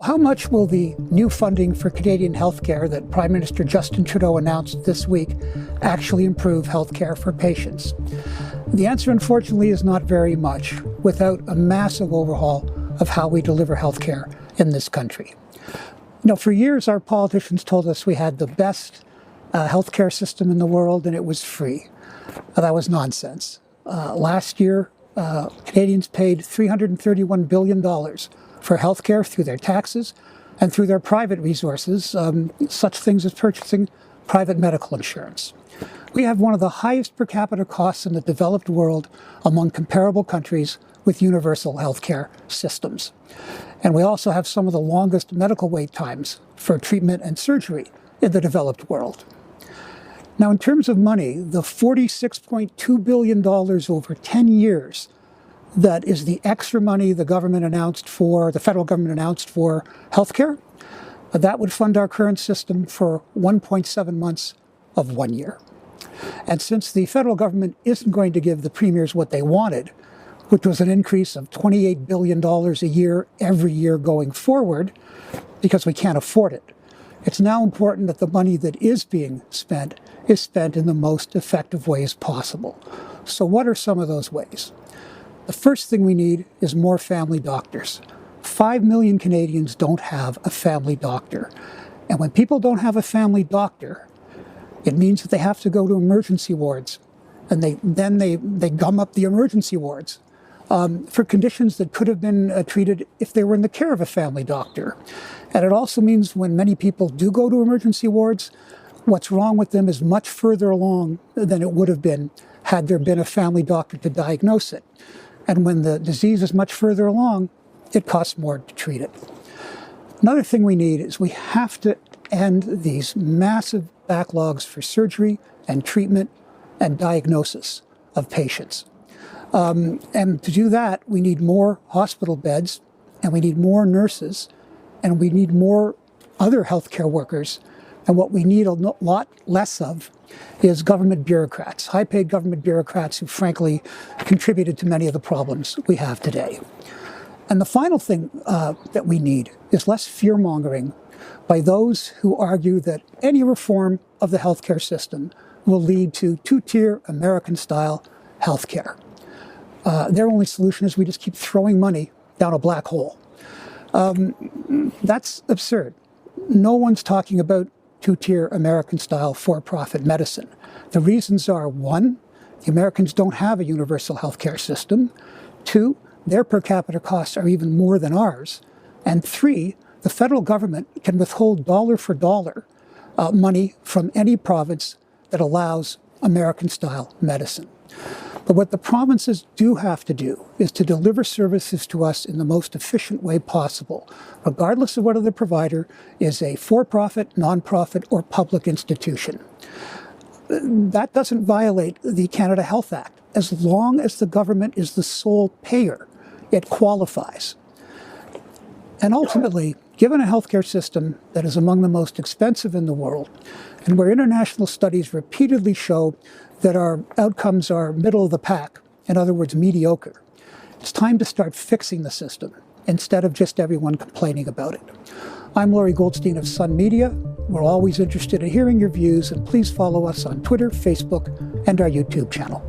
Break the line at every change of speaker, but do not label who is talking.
How much will the new funding for Canadian healthcare that Prime Minister Justin Trudeau announced this week actually improve healthcare for patients? The answer, unfortunately, is not very much without a massive overhaul of how we deliver healthcare in this country. For years, our politicians told us we had the best healthcare system in the world and it was free. That was nonsense. Last year, Canadians paid $331 billion for healthcare through their taxes and through their private resources, such things as purchasing private medical insurance. We have one of the highest per capita costs in the developed world among comparable countries with universal healthcare systems. And we also have some of the longest medical wait times for treatment and surgery in the developed world. Now, in terms of money, the $46.2 billion over 10 years that is the extra money the federal government announced for healthcare, that would fund our current system for 1.7 months of 1 year. And since the federal government isn't going to give the premiers what they wanted, which was an increase of $28 billion a year every year going forward, because we can't afford it, it's now important that the money that is being spent is spent in the most effective ways possible. So what are some of those ways? The first thing we need is more family doctors. 5 million Canadians don't have a family doctor. And when people don't have a family doctor, it means that they have to go to emergency wards. And they gum up the emergency wards for conditions that could have been treated if they were in the care of a family doctor. And it also means when many people do go to emergency wards, what's wrong with them is much further along than it would have been had there been a family doctor to diagnose it. And when the disease is much further along, it costs more to treat it. Another thing we need is we have to end these massive backlogs for surgery and treatment and diagnosis of patients. And to do that, we need more hospital beds, and we need more nurses, and we need more other healthcare workers. And what we need a lot less of is government bureaucrats, high-paid government bureaucrats who frankly contributed to many of the problems we have today. And the final thing that we need is less fear-mongering by those who argue that any reform of the healthcare system will lead to two-tier American-style healthcare. Their only solution is we just keep throwing money down a black hole. That's absurd. No one's talking about two-tier American-style for-profit medicine. The reasons are, one, the Americans don't have a universal healthcare system. Two, their per capita costs are even more than ours. And three, the federal government can withhold dollar for dollar money from any province that allows American-style medicine. But what the provinces do have to do is to deliver services to us in the most efficient way possible, regardless of whether the provider is a for-profit, non-profit, or public institution. That doesn't violate the Canada Health Act. As long as the government is the sole payer, it qualifies. And ultimately, given a healthcare system that is among the most expensive in the world, and where international studies repeatedly show that our outcomes are middle of the pack, in other words, mediocre, it's time to start fixing the system instead of just everyone complaining about it. I'm Lorrie Goldstein of Sun Media. We're always interested in hearing your views, and please follow us on Twitter, Facebook, and our YouTube channel.